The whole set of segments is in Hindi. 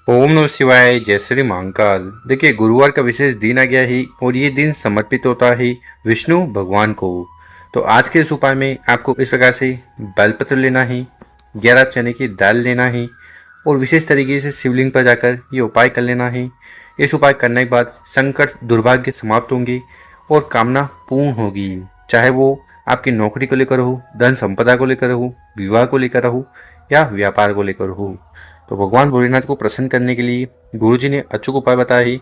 ओम नमः शिवाय। जय श्री महाकाल। देखिए, गुरुवार का विशेष दिन आ गया है और ये दिन समर्पित होता है विष्णु भगवान को। तो आज के इस उपाय में आपको इस प्रकार से बेलपत्र लेना है, 11 चने की दाल लेना है और विशेष तरीके से शिवलिंग पर जाकर ये उपाय कर लेना है। इस उपाय करने के बाद संकट दुर्भाग्य समाप्त होंगे और कामना पूर्ण होगी। चाहे वो आपकी नौकरी को लेकर हो, धन संपदा को लेकर हो, विवाह को लेकर हो या व्यापार को लेकर हो। तो भगवान भोलेनाथ को प्रसन्न करने के लिए गुरु जी ने अचूक उपाय बताया है।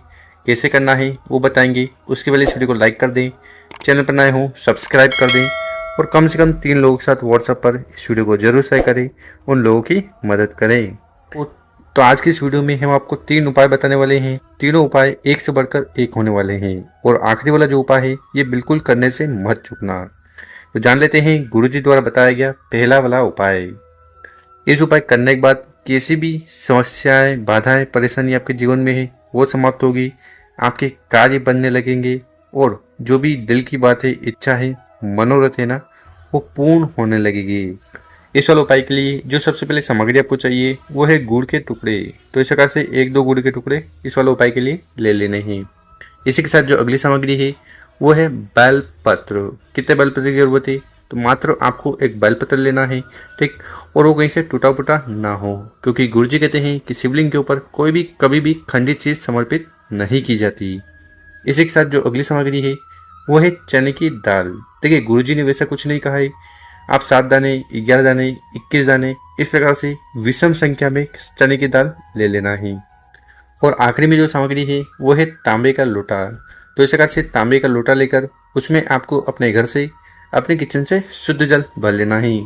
कैसे करना है वो बताएंगे। उसके पहले इस वीडियो को लाइक कर दें, चैनल पर नए हो सब्सक्राइब कर दें और कम से कम 3 लोगों के साथ व्हाट्सएप पर इस वीडियो को जरूर शेयर करें, उन लोगों की मदद करें। तो आज की इस वीडियो में हम आपको 3 उपाय बताने वाले हैं। तीनों उपाय एक से बढ़कर एक होने वाले हैं और आखिरी वाला जो उपाय है ये बिल्कुल करने से मत चूकना। तो जान लेते हैं गुरु जी द्वारा बताया गया पहला वाला उपाय। इस उपाय करने के बाद कैसी भी समस्याएं, बाधाएं, परेशानी आपके जीवन में है वो समाप्त होगी। आपके कार्य बनने लगेंगे और जो भी दिल की बात है, इच्छा है, मनोरथ है ना, वो पूर्ण होने लगेगी। इस वाले उपाय के लिए जो सबसे पहले सामग्री आपको चाहिए वो है गुड़ के टुकड़े। तो इस प्रकार से 1-2 गुड़ के टुकड़े इस वाले उपाय के लिए ले लेने हैं। इसी के साथ जो अगली सामग्री है वो है बेलपत्र। कितने बेलपत्र की जरूरत है? तो मात्र आपको एक बेलपत्र लेना है, ठीक। और वो कहीं से टूटा फूटा ना हो, क्योंकि गुरु जी कहते हैं कि शिवलिंग के ऊपर कोई भी कभी भी खंडित चीज समर्पित नहीं की जाती। इसी के साथ जो अगली सामग्री है वो है चने की दाल। देखिए, गुरु जी ने वैसा कुछ नहीं कहा है। आप 7 दाने, 11 दाने, 21 दाने, इस प्रकार से विषम संख्या में चने की दाल ले लेना है। और आखिरी में जो सामग्री है वो है तांबे का लोटा। तो इस प्रकार से तांबे का लोटा लेकर उसमें आपको अपने घर से, अपने किचन से शुद्ध जल भर लेना है।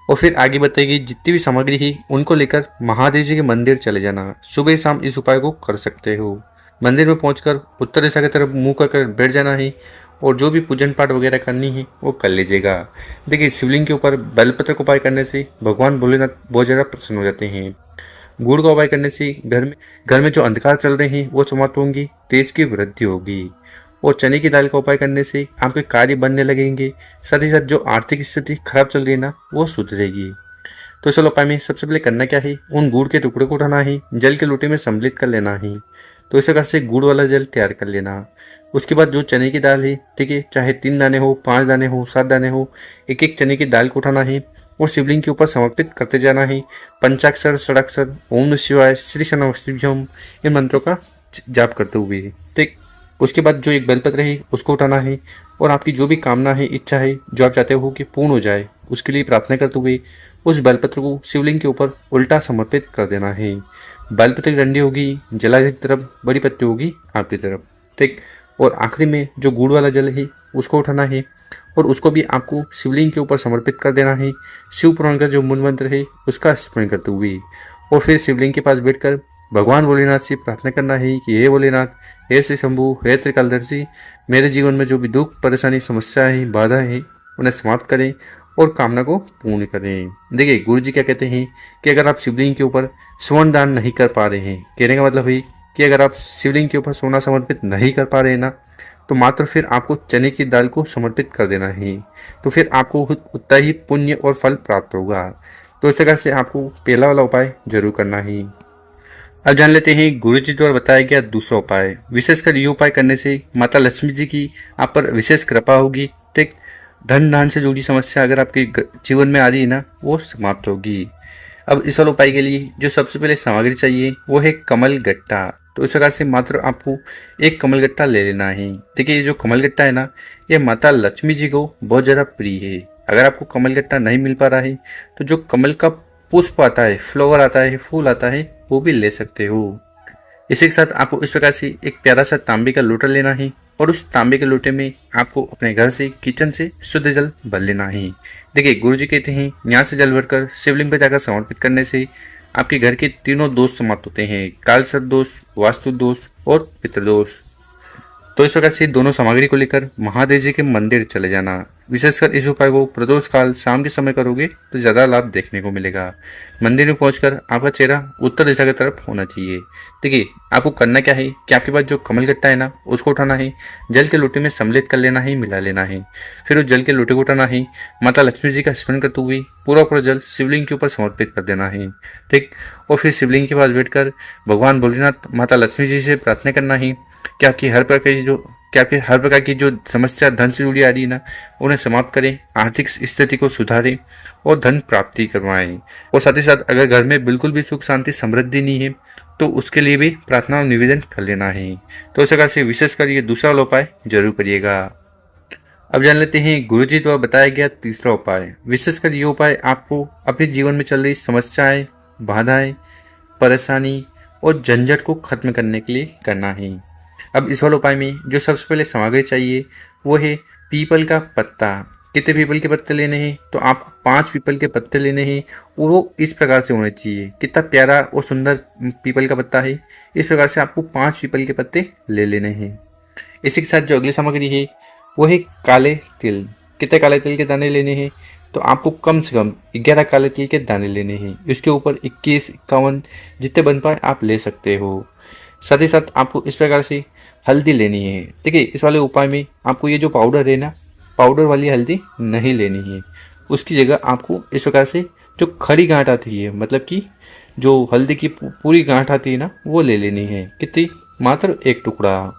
और फिर आगे बताएगी जितनी भी सामग्री है उनको लेकर महादेव जी के मंदिर चले जाना। सुबह शाम इस उपाय को कर सकते हो। मंदिर में पहुंचकर उत्तर दिशा की तरफ मुंह कर बैठ जाना है और जो भी पूजन पाठ वगैरह करनी है वो कर लीजिएगा। देखिए, शिवलिंग के ऊपर बेलपत्र का उपाय करने से भगवान भोलेनाथ बहुत ज़्यादा प्रसन्न हो जाते हैं। गुड़ का उपाय करने से घर में जो अंधकार चल रहे हैं वो समाप्त होंगी, तेज की वृद्धि होगी। और चने की दाल का उपाय करने से आपके कार्य बनने लगेंगे। साथ ही साथ जो आर्थिक स्थिति खराब चल रही है ना, वो सुधरेगी। तो इस उपाय में सबसे पहले करना क्या है, उन गुड़ के टुकड़े को उठाना है, जल के लोटे में सम्मिलित कर लेना है। तो इस प्रकार से गुड़ वाला जल तैयार कर लेना। उसके बाद जो चने की दाल है, ठीक है, चाहे 3 दाने हो, 5 दाने हो, 7 दाने हो, एक एक चने की दाल को उठाना है और शिवलिंग के ऊपर समर्पित करते जाना है। पंचाक्षर, षडाक्षर, ओम नमः शिवाय, श्री शनमस्तिभ्यम, इन मंत्रों का जाप करते हुए, ठीक। उसके बाद जो एक बेलपत्र है उसको उठाना है और आपकी जो भी कामना है, इच्छा है, जो आप चाहते हो कि पूर्ण हो जाए, उसके लिए प्रार्थना करते हुए उस बेलपत्र को शिवलिंग के ऊपर उल्टा समर्पित कर देना है। बेलपत्र की डंडी होगी जलाधि की तरफ, बड़ी पत्ती होगी आपकी तरफ, ठीक। और आखिरी में जो गुड़ वाला जल है उसको उठाना है और उसको भी आपको शिवलिंग के ऊपर समर्पित कर देना है। शिव पुराण का जो मूल मंत्र है उसका स्मरण करते हुए और फिर शिवलिंग के पास बैठकर भगवान भोलेनाथ से प्रार्थना करना है कि हे भोलेनाथ, हे श्री शंभु, हे त्रिकालदर्शी, मेरे जीवन में जो भी दुख, परेशानी, समस्याएं, बाधाएं हैं उन्हें समाप्त करें और कामना को पूर्ण करें। देखिए, गुरु जी क्या कहते हैं कि अगर आप शिवलिंग के ऊपर स्वर्ण दान नहीं कर पा रहे हैं, कहने का मतलब है कि अगर आप शिवलिंग के ऊपर सोना समर्पित नहीं कर पा रहे हैं ना, तो मात्र फिर आपको चने की दाल को समर्पित कर देना है। तो फिर आपको उतना ही पुण्य और फल प्राप्त होगा। तो इस प्रकार से आपको पहला वाला उपाय जरूर करना है। अब जान लेते हैं गुरु जी द्वारा बताया गया दूसरा उपाय। विशेषकर ये उपाय करने से माता लक्ष्मी जी की आप पर विशेष कृपा होगी, ठीक। धन दान से जुड़ी समस्या अगर आपके जीवन में आ रही है ना, वो समाप्त होगी। अब इस वाले उपाय के लिए जो सबसे पहले सामग्री चाहिए वो है कमल गट्टा। तो इस प्रकार से मात्र आपको एक कमल गट्टा ले लेना है। देखिए, ये जो कमल गट्टा है ना, ये माता लक्ष्मी जी को बहुत ज़्यादा प्रिय है। अगर आपको कमल गट्टा नहीं मिल पा रहा है तो जो कमल का पुष्प आता है, फ्लावर आता है, फूल आता है, वो भी ले सकते हो। इसी के साथ आपको इस प्रकार से एक प्यारा सा तांबे का लोटा लेना है और उस तांबे के लोटे में आपको अपने घर से, किचन से शुद्ध जल भर लेना है। देखिए, गुरु जी कहते हैं यहाँ से जल भरकर शिवलिंग पर जाकर समर्पित करने से आपके घर के तीनों दोष समाप्त होते हैं, काल सर्प दोष, वास्तु दोष और पितृदोष। तो इस प्रकार से दोनों सामग्री को लेकर महादेव जी के मंदिर चले जाना। विशेषकर इस उपाय को प्रदोष काल शाम के समय करोगे तो ज़्यादा लाभ देखने को मिलेगा। मंदिर में पहुंचकर आपका चेहरा उत्तर दिशा की तरफ होना चाहिए। देखिए, आपको करना क्या है कि आपके पास जो कमल गट्टा है ना, उसको उठाना है, जल के लोटे में सम्मिलित कर लेना है, मिला लेना है। फिर उस जल के लोटे को उठाना है, माता लक्ष्मी जी का स्मरण करते हुए पूरा जल शिवलिंग के ऊपर समर्पित कर देना है। ठीक। और फिर शिवलिंग के पास बैठकर भगवान भोलेनाथ, माता लक्ष्मी जी से प्रार्थना करना है कि आपकी हर प्रकार की जो समस्या धन से जुड़ी आ रही है ना, उन्हें समाप्त करें, आर्थिक स्थिति को सुधारें और धन प्राप्ति करवाएं। और साथ ही साथ अगर घर में बिल्कुल भी सुख शांति समृद्धि नहीं है तो उसके लिए भी प्रार्थना और निवेदन कर लेना है। तो इस प्रकार से विशेषकर ये दूसरा वाला उपाय जरूर करिएगा। अब जान लेते हैं गुरुजी द्वारा बताया गया तीसरा उपाय। विशेषकर ये उपाय आपको अपने जीवन में चल रही समस्याएं, बाधाएं, परेशानी और झंझट को खत्म करने के लिए करना है। अब इस वाले उपाय में जो सबसे पहले सामग्री चाहिए वो है पीपल का पत्ता। कितने पीपल के पत्ते लेने हैं? तो आपको 5 पीपल के पत्ते लेने हैं और वो इस प्रकार से होने चाहिए। कितना प्यारा और सुंदर पीपल का पत्ता है, इस प्रकार से आपको 5 पीपल के पत्ते ले लेने हैं। इसी के साथ जो अगली सामग्री है वो है काले तिल। कितने काले तिल के दाने लेने हैं? तो आपको कम से कम 11 काले तिल के दाने लेने हैं। इसके ऊपर 21, 51 जितने बन पाए आप ले सकते हो। साथ ही साथ आपको इस प्रकार से हल्दी लेनी है। देखिए, इस वाले उपाय में आपको ये जो पाउडर है ना, पाउडर वाली हल्दी नहीं लेनी है। उसकी जगह आपको इस प्रकार से जो खड़ी गांठ आती है, मतलब कि जो हल्दी की पूरी गांठ आती है ना, वो ले लेनी है। कितनी? मात्र 1 टुकड़ा।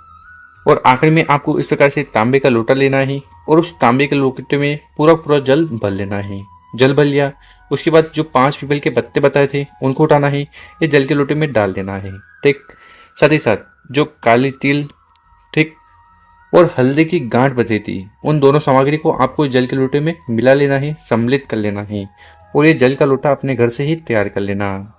और आखिर में आपको इस प्रकार से तांबे का लोटा लेना है और उस तांबे के लोटे में पूरा जल भर लेना है। जल भर लिया, उसके बाद जो 5 पीपल के पत्ते बताए थे उनको उठाना है, ये जल के लोटे में डाल देना है। ठीक। साथ ही साथ जो काली तिल, ठीक, और हल्दी की गांठ बची थी, उन दोनों सामग्री को आपको जल के लोटे में मिला लेना है, सम्मिलित कर लेना है और ये जल का लोटा अपने घर से ही तैयार कर लेना।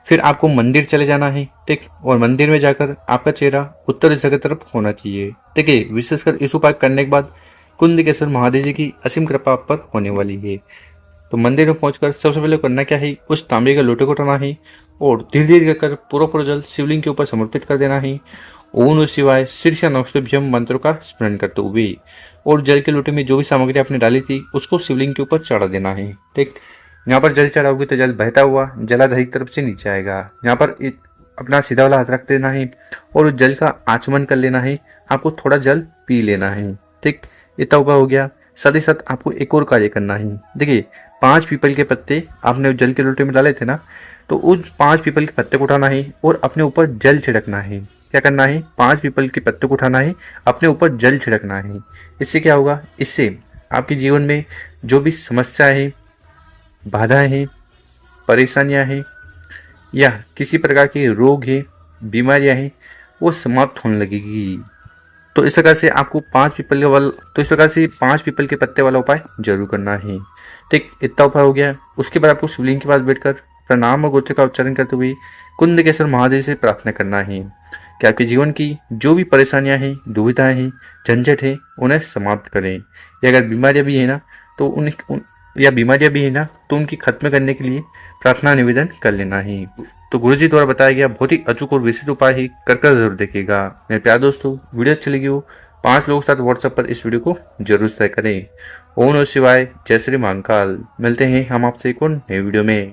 फिर आपको मंदिर चले जाना है। ठीक। और मंदिर में जाकर आपका चेहरा उत्तर दिशा की तरफ होना चाहिए। देखिए, विशेषकर इस उपाय करने के बाद कुंदकेश्वर महादेव जी की असीम कृपा आप पर होने वाली है। तो मंदिर में पहुंचकर सबसे पहले करना क्या है, उस तांबे के लोटे को उठाना है और धीरे धीरे कर पूरा जल शिवलिंग के ऊपर समर्पित कर देना है। ओम नमः शिवाय शीर्ष नमस्तुभ्यम मंत्र का स्मरण करते हुए और जल के लोटे में जो भी सामग्री आपने डाली थी उसको शिवलिंग के ऊपर चढ़ा देना है। ठीक। यहाँ पर जल चढ़ाओगे तो जल बहता हुआ जलाधारी की तरफ से नीचे आएगा। यहाँ पर अपना सीधा वाला हाथ रख देना है और उस जल का आचमन कर लेना है। आपको थोड़ा जल पी लेना है। ठीक। इतना उपाय हो गया। साथ ही साथ आपको एक और कार्य करना है। देखिए, 5 पीपल के पत्ते आपने उस जल के लोटे में डाले थे ना, तो उन 5 पीपल के पत्ते को उठाना है और अपने ऊपर जल छिड़कना है। क्या करना है? 5 पीपल के पत्ते को उठाना है, अपने ऊपर जल छिड़कना है। इससे क्या होगा? इससे आपके जीवन में जो भी समस्या है, बाधाएं हैं, परेशानियां हैं या किसी प्रकार के रोग हैं, बीमारियां हैं, वो समाप्त होने लगेगी। तो इस प्रकार से आपको 5 पीपल के पत्ते वाला उपाय जरूर करना है। ठीक। इतना उपाय हो गया। उसके बाद आपको शिवलिंग के पास बैठकर प्रणाम और गोत्र का उच्चारण करते हुए कुंदकेश्वर महादेव से प्रार्थना करना है कि आपके जीवन की जो भी परेशानियां हैं, दुविधाएं हैं, झंझट है, उन्हें समाप्त करें। या अगर बीमारियां भी है ना तो उनकी खत्म करने के लिए प्रार्थना निवेदन कर लेना है। तो गुरुजी द्वारा बताया गया बहुत ही अचूक और विशिष्ट उपाय ही कर जरूर देखिएगा। मेरे प्यारे दोस्तों, वीडियो अच्छी लगी हो 5 लोगों के साथ व्हाट्सएप पर इस वीडियो को जरूर शेयर करें। ओम नमः शिवाय, जय श्री महाकाल। मिलते हैं हम आपसे एक और नए वीडियो में।